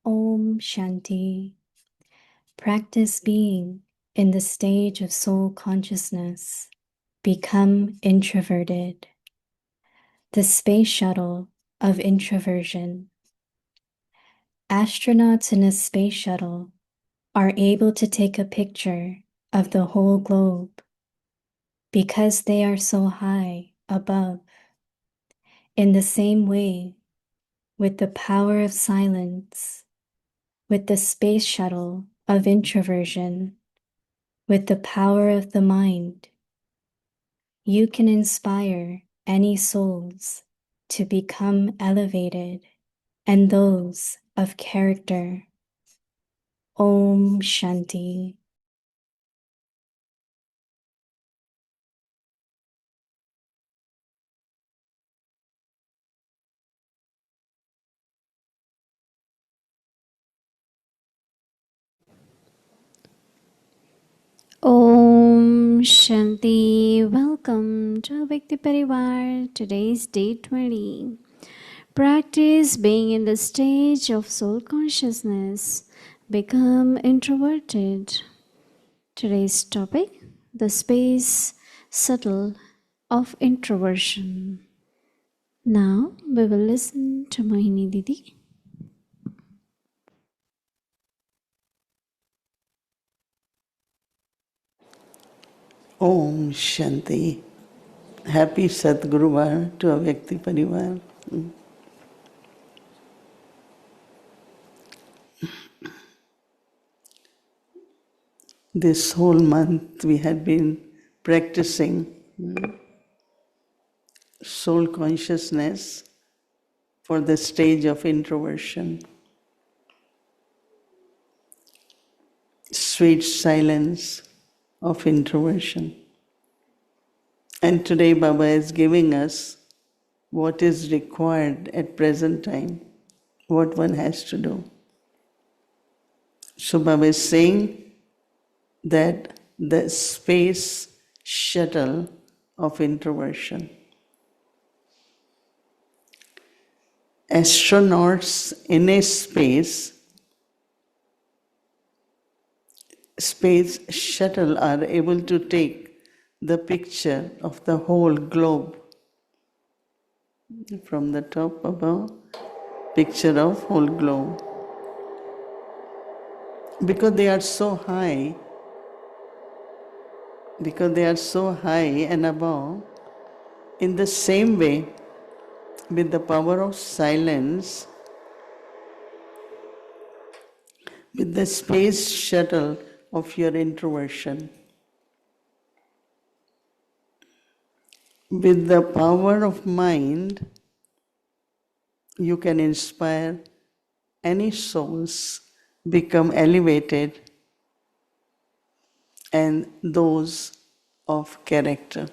Om Shanti. Practice being in the stage of soul consciousness. Become introverted. The space shuttle of introversion. Astronauts in a space shuttle are able to take a picture of the whole globe because they are so high above. In the same way, with the power of silence, with the space shuttle of introversion, with the power of the mind, you can inspire any souls to become elevated and those of character. Om Shanti. Om Shanti. Welcome to Bhakti Parivar. Today's day 20. Practice being in the stage of soul consciousness. Become introverted. Today's topic, the space subtle of introversion. Now we will listen to Mohini Didi. Om Shanti. Happy Sadguruvar to Avyakti Parivar. This whole month we had been practicing soul consciousness for the stage of introversion. Sweet silence of introversion. And today Baba is giving us what is required at present time, what one has to do. So Baba is saying that the space shuttle of introversion. Astronauts in a space shuttle are able to take the picture of the whole globe from the top above, picture of whole globe. Because they are so high and above, in the same way, with the power of silence, with the space shuttle of your introversion, with the power of mind, you can inspire any souls become elevated and those of character.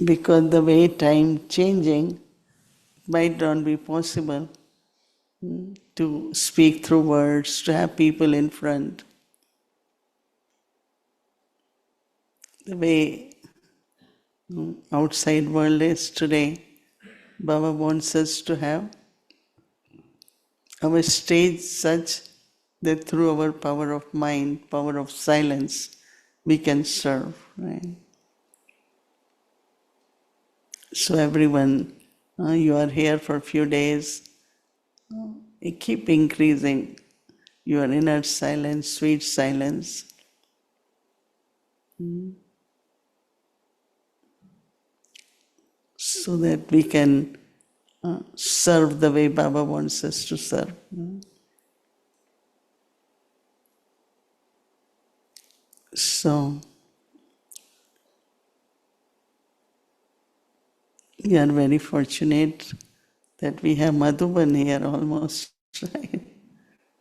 Because the way time changing might not be possible to speak through words, to have people in front. The way outside world is today, Baba wants us to have our stage such that through our power of mind, power of silence, we can serve. Right? So everyone, you are here for a few days, keep increasing your inner silence, sweet silence. So that we can serve the way Baba wants us to serve. So, we are very fortunate that we have Madhuban here almost. Right?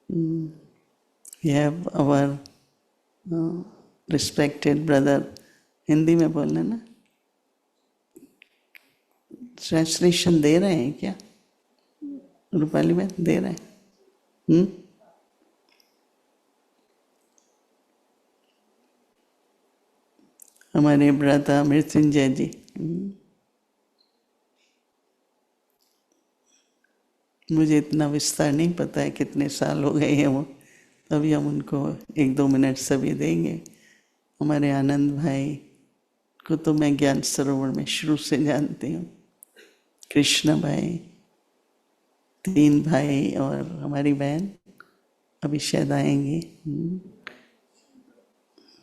We have our respected brother. Hindi में बोलना ना, translation दे रहे हैं क्या रूपाली में दे रहे हैं हमारे ब्रता मृत्युंजय जी मुझे इतना विस्तार नहीं पता है कितने साल हो गए हैं वो, तभी हम उनको 1-2 मिनट सभी देंगे। हमारे आनंद भाई को तो मैं ज्ञान सरोवर में शुरू से जानती हूँ। कृष्ण भाई, 3 भाई और हमारी बहन अभी शायद आएंगी।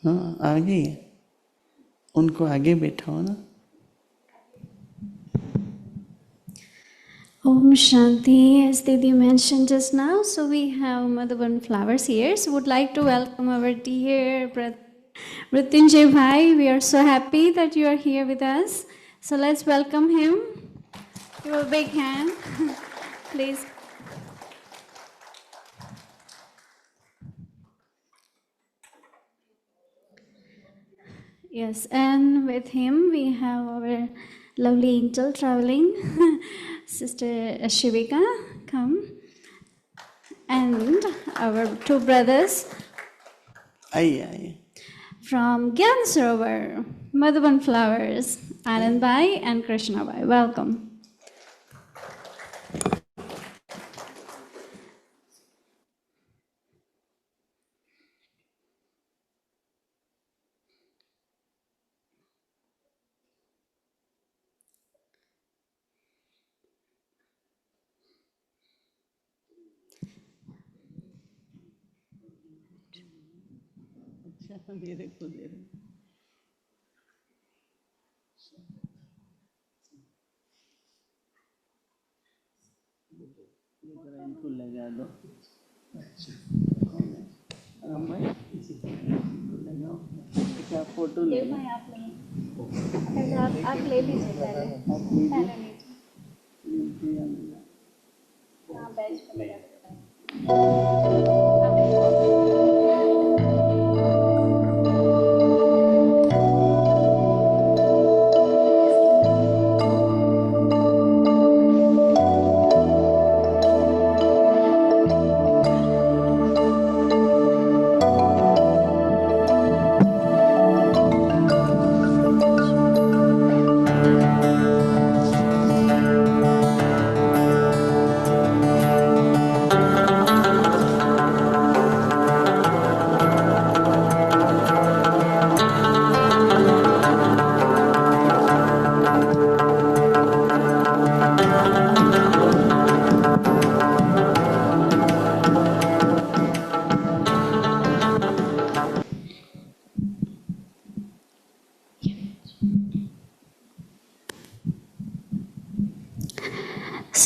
हाँ, आ गई है। उनको आगे बैठाओ ना। Om Shanti, as Didi mentioned just now, so we have Madhavan flowers here. So would like to welcome our dear brother Mrityunjay Bhai. We are so happy that you are here with us. So let's welcome him. Give a big hand, please. Yes, and with him we have our lovely angel traveling, Sister Shivika, come. And our 2 brothers आइए। from Gyan Sarovar, Madhavan Flowers, Anand Bhai and Krishna Bhai. Welcome. अच्छा, मेरे को दे रहे। इनको लगा दो। अच्छा, राम भाई लगाओ। क्या फोटो ले लो? आप ले लीजिए पहले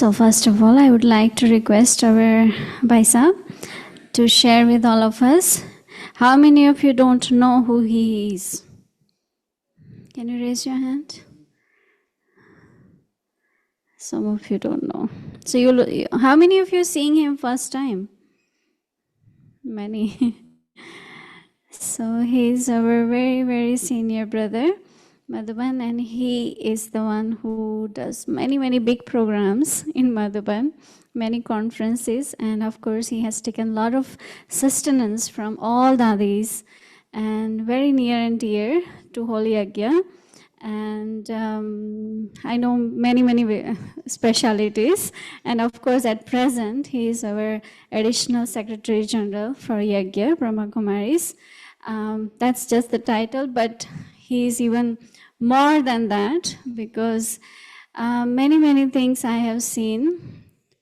So first of all, I would like to request our Bhai Sahib to share with all of us. How many of you don't know who he is? Can you raise your hand? Some of you don't know. So how many of you seeing him first time? Many. So he's our very, very senior brother, Madhuban, and he is the one who does many, many big programs in Madhuban, many conferences, and of course he has taken a lot of sustenance from all dadis and very near and dear to Holy Agya. And I know many specialities, and of course at present he is our additional Secretary General for Yagya, Brahma Kumaris. That's just the title, but he is even more than that, because many things I have seen,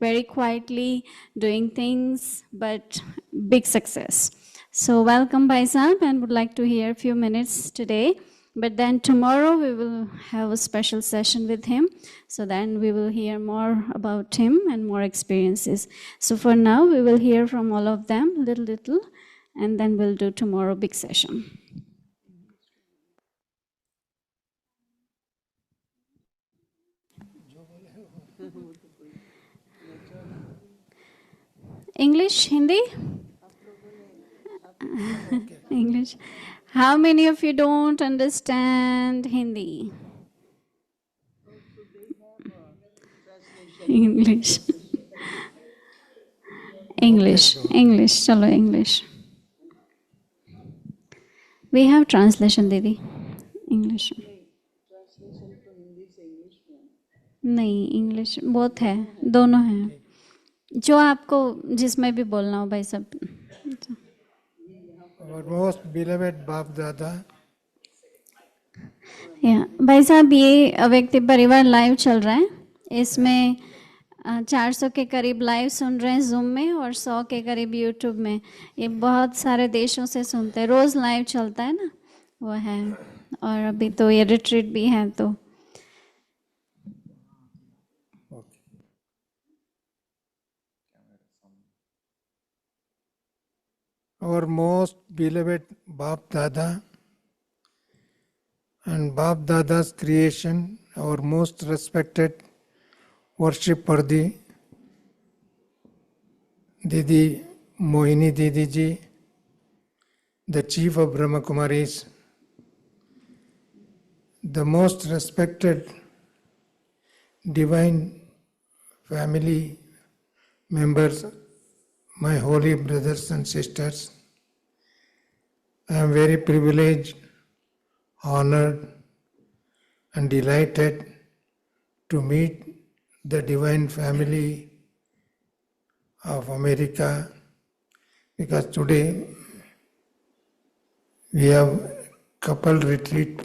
very quietly doing things, but big success. So welcome Bhai Sahib, and would like to hear a few minutes today. But then tomorrow we will have a special session with him. So then we will hear more about him and more experiences. So for now, we will hear from all of them, little, and then we'll do tomorrow big session. English, Hindi? English. How many of you don't understand Hindi? English. English. Chalo, English. We have translation, Didi. English. नहीं, English both है, दोनों हैं. जो आपको जिसमें भी बोलना हो भाई साहब. Our most beloved Bap Dada, भाई साहब ये व्यक्ति परिवार लाइव चल रहा है. इसमें 400 के करीब लाइव सुन रहे हैं जूम में और 100 के करीब यूट्यूब में. ये बहुत सारे देशों से सुनते हैं. रोज लाइव चलता है ना, वो है. और अभी तो ये रिट्रीट भी है. तो our most beloved Bap Dada, and Bap Dada's creation, our most respected worship Pardi, Didi Mohini Didi Ji, the chief of Brahma Kumaris, the most respected divine family members, my holy brothers and sisters. I am very privileged, honored, and delighted to meet the divine family of America, because today we have couple retreat.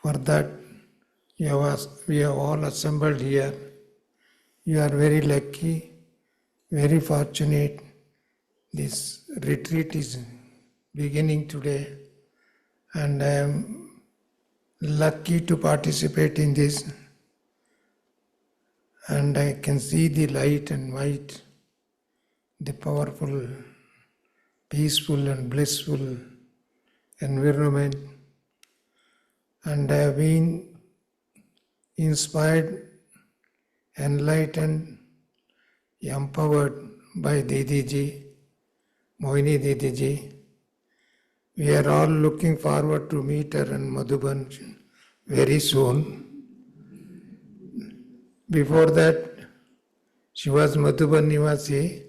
For that we have all assembled here. You are very lucky, very fortunate. This retreat is beginning today, and I am lucky to participate in this. And I can see the light and might, the powerful, peaceful and blissful environment. And I have been inspired, enlightened, empowered by Didi Ji, Mohini Didi Ji. We are all looking forward to meet her in Madhuban very soon. Before that, she was Madhuban Nivasi.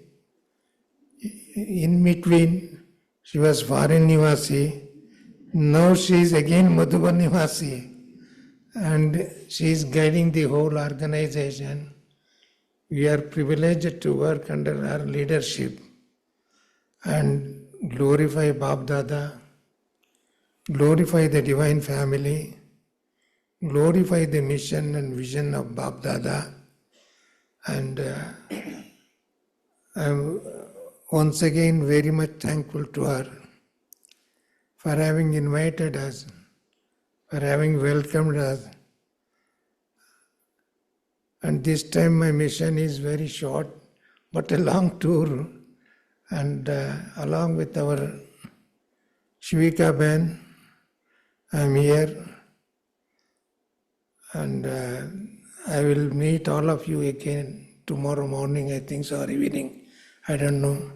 In between, she was foreign Nivasi. Now she is again Madhuban Nivasi, and she is guiding the whole organization. We are privileged to work under her leadership and glorify Bap Dada, glorify the divine family, glorify the mission and vision of Bap Dada. And I am once again very much thankful to her for having invited us, for having welcomed us. And this time my mission is very short, but a long tour. And along with our Shivika Ben, I am here. And I will meet all of you again tomorrow morning, I think so, or evening. I don't know.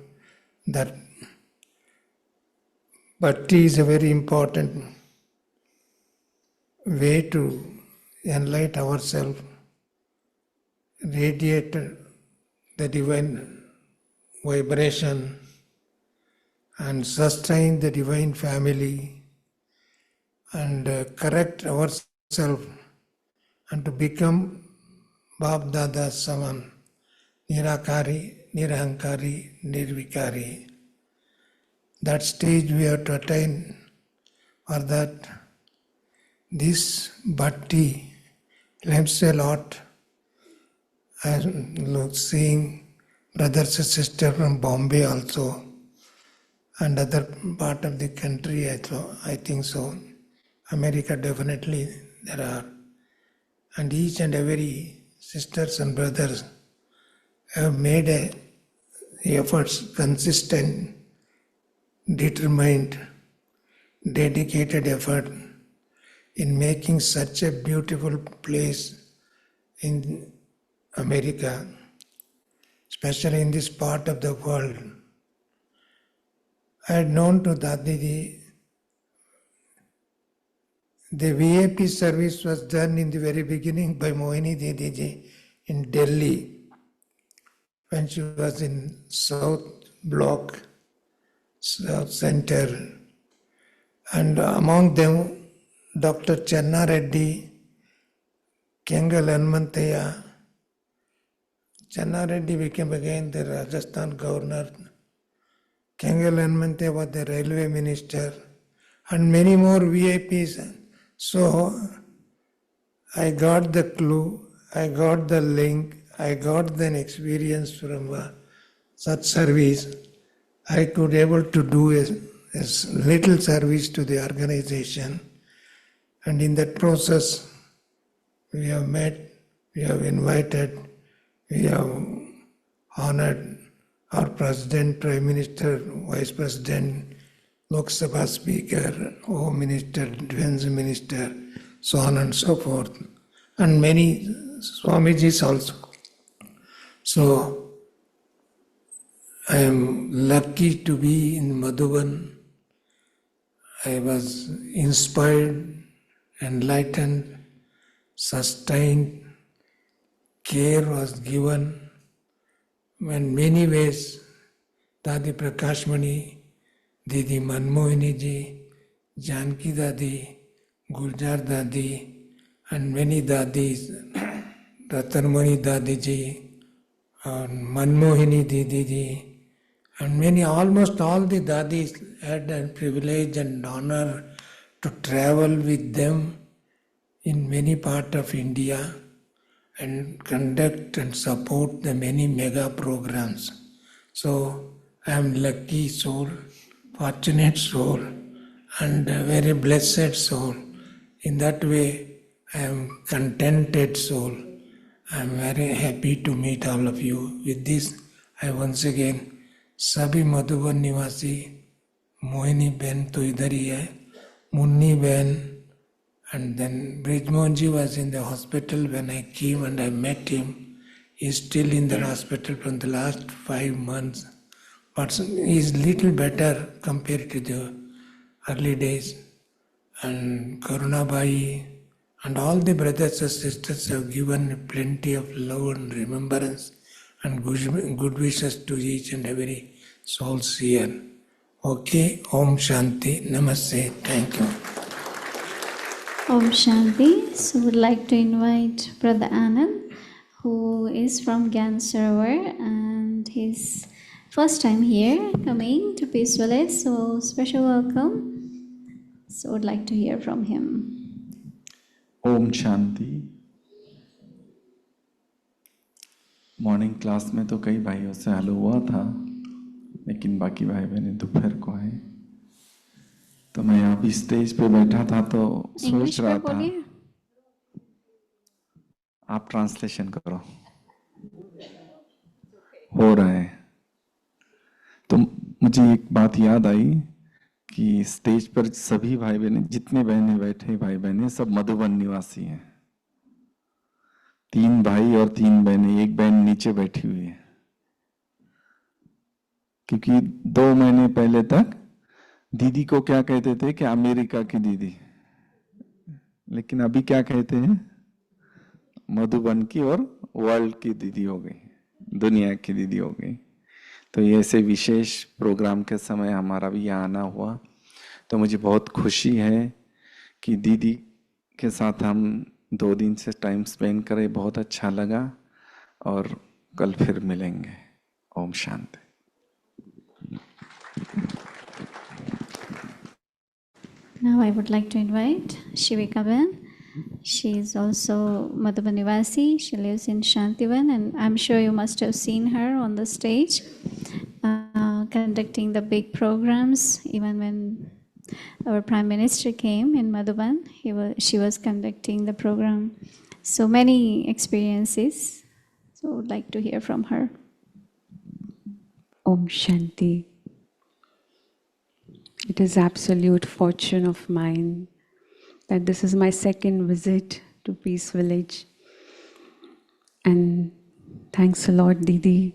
That bhakti is a very important way to enlighten ourselves, radiate the divine vibration, and sustain the divine family, and correct ourselves, and to become Bap Dada Saman, Nirakari, Nirahankari, Nirvikari. That stage we have to attain, for that this bhakti helps a lot. I am seeing brothers and sisters from Bombay also, and other part of the country, I think so. America definitely there are. And each and every sisters and brothers have made efforts, consistent, determined, dedicated effort in making such a beautiful place in America, especially in this part of the world. I had known to Dadiji, the VIP service was done in the very beginning by Mohini Didi in Delhi, when she was in South Block, South Center, and among them Dr. Channa Reddy, Kengal Hanmantaya, Channa Reddy became again the Rajasthan governor. Kangal Hanmante was the railway minister, and many more VIPs. So I got the clue, I got the link, I got the experience from such service. I could able to do a little service to the organization, and in that process we have met, we have invited, we have honored our President, Prime Minister, Vice President, Lok Sabha Speaker, Home Minister, Defense Minister, so on and so forth, and many Swamijis also. So I am lucky to be in Madhuban. I was inspired, enlightened, sustained, care was given. In many ways, Dadi Prakashmani, Didi Manmohini ji, Janki Dadi, Guljar Dadi, and many Dadis, Ratanmani Dadi ji, Manmohini Didi ji, and many, almost all the Dadis had a privilege and honor to travel with them in many parts of India and conduct and support the many mega programs. So I am lucky soul, fortunate soul, and a very blessed soul. In that way, I am contented soul. I am very happy to meet all of you. With this, I once again, सभी मधुबन निवासी, मोहिनी बहन तो इधर ही है, मुन्नी बहन, and then Brijmohanji was in the hospital when I came and I met him. He is still in the hospital from the last 5 months, but he is little better compared to the early days. And Karunabai and all the brothers and sisters have given plenty of love and remembrance and good wishes to each and every souls here. Okay, Om Shanti, Namaste, thank you. Om Shanti. So would like to invite Brother Anand, who is from Gyan Sarovar, and his first time here coming to Peace Village. So special welcome. So would like to hear from him. Om Shanti. Morning class में तो कई भाइयों से hello हुआ था, लेकिन बाकी भाई बहनें दोपहर को आए। तो मैं यहाँ भी स्टेज पे बैठा था तो सोच रहा था, आप ट्रांसलेशन करो, हो रहा है। तो मुझे एक बात याद आई कि स्टेज पर सभी भाई बहने, जितने बहनें बैठे भाई बहनें, सब मधुबन निवासी हैं। 3 भाई और 3 बहनें, एक बहन नीचे बैठी हुई है, क्योंकि 2 महीने पहले तक दीदी को क्या कहते थे कि अमेरिका की दीदी, लेकिन अभी क्या कहते हैं, मधुबन की और वर्ल्ड की दीदी हो गई, दुनिया की दीदी हो गई। तो ये ऐसे विशेष प्रोग्राम के समय हमारा भी यहाँ आना हुआ, तो मुझे बहुत खुशी है कि दीदी के साथ हम 2 दिन से टाइम स्पेंड करें, बहुत अच्छा लगा, और कल फिर मिलेंगे। Om Shanti. Now I would like to invite Shivika Ben. She is also Madhuban Nivasi. She lives in Shantivan, and I'm sure you must have seen her on the stage conducting the big programs. Even when our Prime Minister came in Madhuban, she was conducting the program. So many experiences. So I would like to hear from her. Om Shanti. It is absolute fortune of mine that this is my second visit to Peace Village. And thanks a lot, Didi,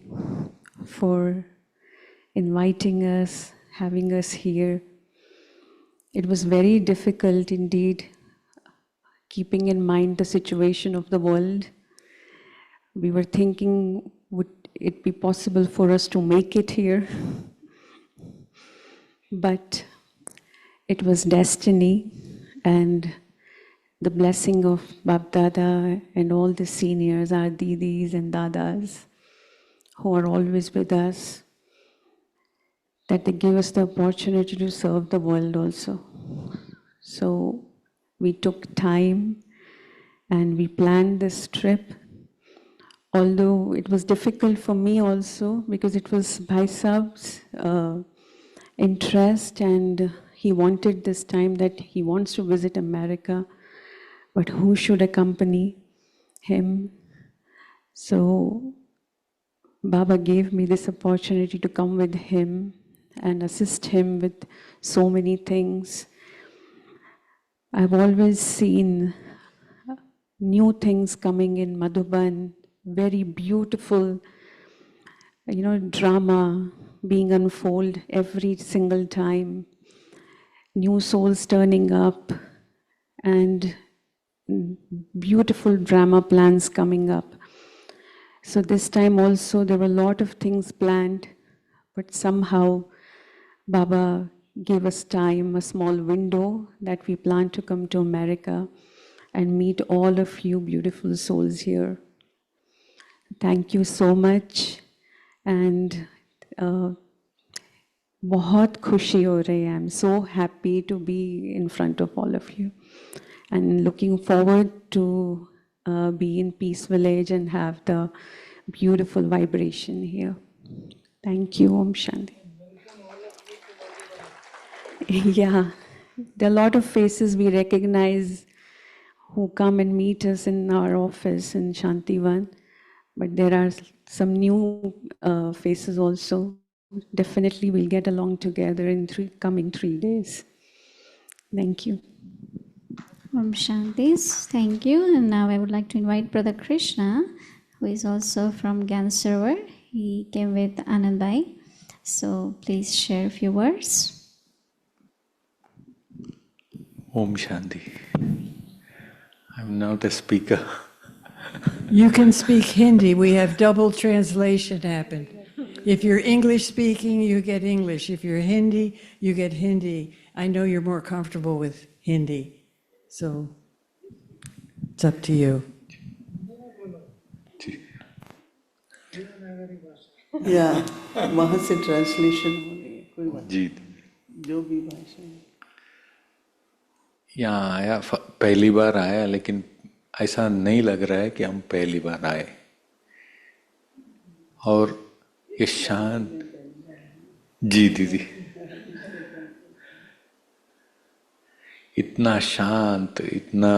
for inviting us, having us here. It was very difficult indeed, keeping in mind the situation of the world. We were thinking, would it be possible for us to make it here? But it was destiny, and the blessing of Bab Dada and all the seniors, our Didis and Dadas, who are always with us, that they give us the opportunity to serve the world also. So we took time and we planned this trip. Although it was difficult for me also because it was Bhai Sahib's interest, and he wanted this time that he wants to visit America, but who should accompany him? So Baba gave me this opportunity to come with him and assist him with so many things. I've always seen new things coming in Madhuban, very beautiful, drama being unfolded every single time, new souls turning up, and beautiful drama plans coming up. So this time also there were a lot of things planned, but somehow Baba gave us time, a small window that we plan to come to America and meet all of you beautiful souls here. Thank you so much, and बहुत खुशी हो रही है. I'm so happy to be in front of all of you and looking forward to be in Peace Village and have the beautiful vibration here. Thank you. Om Shanti. Yeah, there are a lot of faces we recognize who come and meet us in our office in Shantivan, but there are some new faces also. Definitely we'll get along together in coming 3 days. Thank you. Om Shanti. Thank you. And now I would like to invite Brother Krishna, who is also from Ganserver. He came with Anandai. So please share a few words. Om Shanti. I'm not a speaker. You can speak Hindi. We have double translation happen. If you're English speaking, you get English. If you're Hindi, you get Hindi. I know you're more comfortable with Hindi. So it's up to you. या वहाँ से translation हो रही है, कोई बात जी जो भी भाषा है. यहाँ आया पहली बार आया, लेकिन ऐसा नहीं लग रहा है कि हम पहली बार आए. और ये शांत जी दीदी, इतना शांत, इतना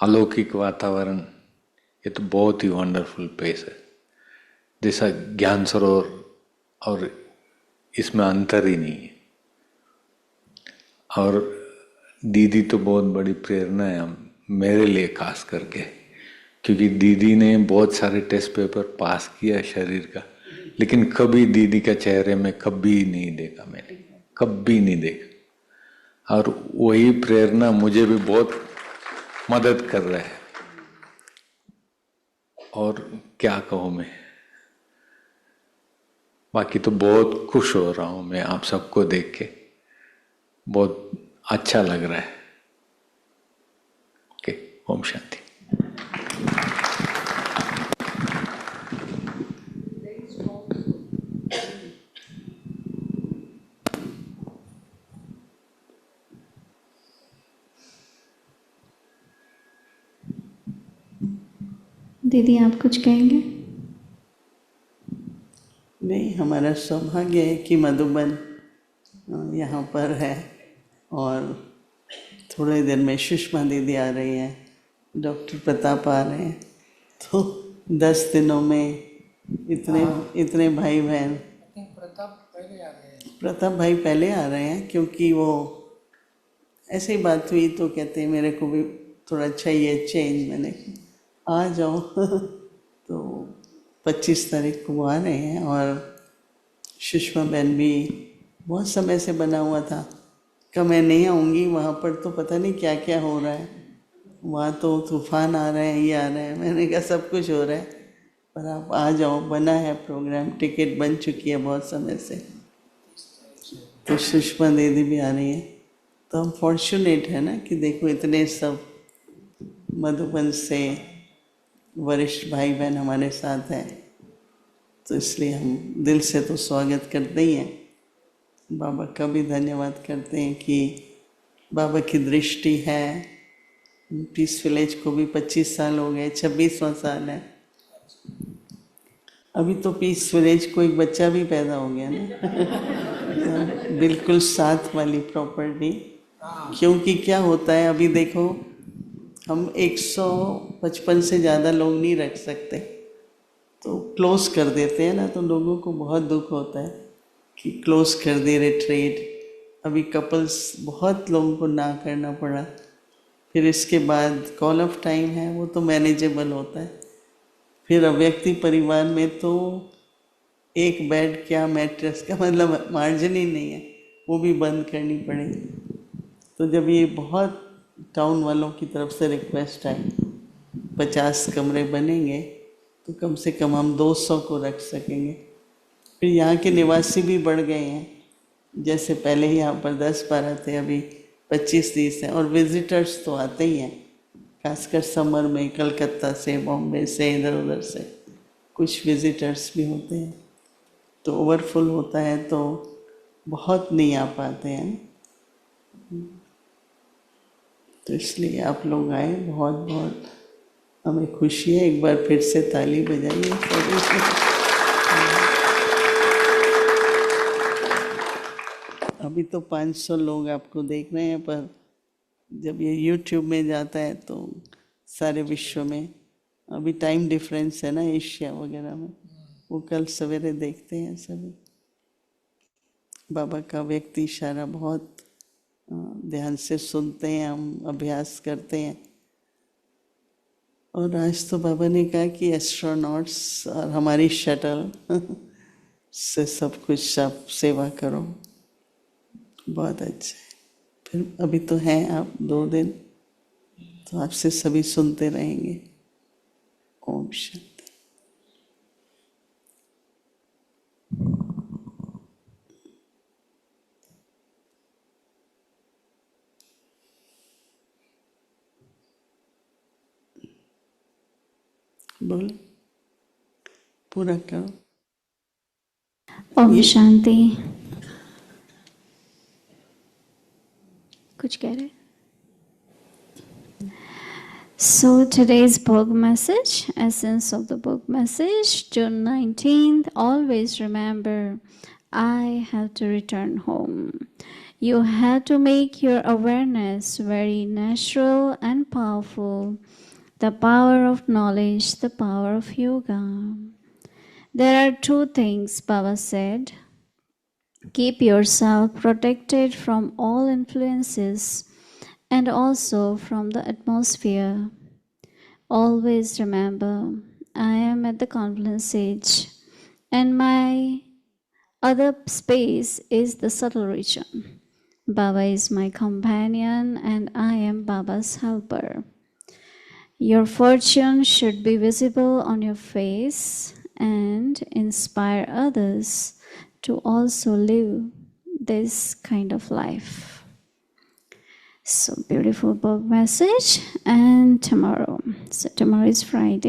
अलौकिक वातावरण, ये तो बहुत ही वंडरफुल प्लेस है. जैसा ज्ञान सरोवर, और इसमें अंतर ही नहीं है. और दीदी तो बहुत बड़ी प्रेरणा है मेरे लिए खास करके, क्योंकि दीदी ने बहुत सारे टेस्ट पेपर पास किया शरीर का, लेकिन कभी दीदी का चेहरे में कभी नहीं देखा मैंने, कभी नहीं देखा. और वही प्रेरणा मुझे भी बहुत मदद कर रहा है. और क्या कहूँ मैं, बाकी तो बहुत खुश हो रहा हूँ मैं आप सबको देख के, बहुत अच्छा लग रहा है. ओके, ओम शांति. दीदी आप कुछ कहेंगे? नहीं, हमारा सौभाग्य है कि मधुबन यहाँ पर है, और थोड़ी देर में सुषमा दीदी आ रही हैं, डॉक्टर प्रताप आ रहे हैं. तो 10 दिनों में इतने भाई बहन. प्रताप भाई पहले आ रहे हैं, क्योंकि वो ऐसे ही बात हुई तो कहते हैं मेरे को भी थोड़ा चाहिए चेंज. मैंने आ जाओ. तो 25 तारीख को वो आ रहे हैं. और सुषमा बहन भी बहुत समय से बना हुआ था कि मैं नहीं आऊँगी, वहाँ पर तो पता नहीं क्या क्या हो रहा है, वहाँ तो तूफान आ रहे हैं, ये आ रहे हैं. मैंने कहा सब कुछ हो रहा है, पर आप आ जाओ, बना है प्रोग्राम, टिकट बन चुकी है बहुत समय से. तो सुषमा दीदी भी आ रही है. तो हम फॉर्चुनेट है ना कि देखो इतने सब मधुबन से वरिष्ठ भाई बहन हमारे साथ हैं. तो इसलिए हम दिल से तो स्वागत करते ही हैं, बाबा का भी धन्यवाद करते हैं कि बाबा की दृष्टि है। पीस विलेज को भी 25 साल हो गए, 26वां साल है। अभी तो पीस विलेज को एक बच्चा भी पैदा हो गया ना। बिल्कुल साथ वाली प्रॉपर्टी। क्योंकि क्या होता है, अभी देखो हम 155 से ज़्यादा लोग नहीं रख सकते, तो क्लोज कर देते हैं ना, तो लोगों को बहुत दुख होता है कि क्लोज कर दे रिट्रीट। अभी कपल्स बहुत लोगों को ना करना पड़ा। फिर इसके बाद कॉल ऑफ टाइम है, वो तो मैनेजेबल होता है। फिर अव्यक्ति परिवार में तो एक बेड क्या मैट्रेस का मतलब मार्जिन ही नहीं है, वो भी बंद करनी पड़ेगी। तो जब ये बहुत टाउन वालों की तरफ से रिक्वेस्ट आई 50 कमरे बनेंगे तो कम से कम हम 200 को रख सकेंगे। फिर यहाँ के निवासी भी बढ़ गए हैं, जैसे पहले यहाँ पर 10-12 थे, अभी 25-30 हैं। और विजिटर्स तो आते ही हैं, खासकर समर में कलकत्ता से, बॉम्बे से, इधर उधर से कुछ विजिटर्स भी होते हैं। तो ओवरफुल होता है तो बहुत नहीं आ पाते हैं। तो इसलिए आप लोग आए, बहुत बहुत हमें खुशी है। एक बार फिर से ताली बजाइए। अभी तो 500 लोग आपको देख रहे हैं, पर जब ये YouTube में जाता है तो सारे विश्व में, अभी टाइम डिफरेंस है ना एशिया वगैरह में, वो कल सवेरे देखते हैं सभी। बाबा का व्यक्ति इशारा बहुत ध्यान से सुनते हैं, हम अभ्यास करते हैं। और आज तो बाबा ने कहा कि एस्ट्रोनॉट्स और हमारी शटल से सब कुछ आप सेवा करो, बहुत अच्छा है। फिर अभी तो हैं आप 2 दिन, तो आपसे सभी सुनते रहेंगे। ओम शांति। बोलो, पूरा करो। ओम शांति। कुछ कह रहे? So today's book message, essence of the book message, June 19th. Always remember, I have to return home. You have to make your awareness very natural and powerful. The power of knowledge, the power of yoga. There are 2 things Baba said. Keep yourself protected from all influences and also from the atmosphere. Always remember, I am at the confluence stage and my other space is the subtle region. Baba is my companion and I am Baba's helper. Your fortune should be visible on your face and inspire others to also live this kind of life. So beautiful book message. And tomorrow, so tomorrow is Friday.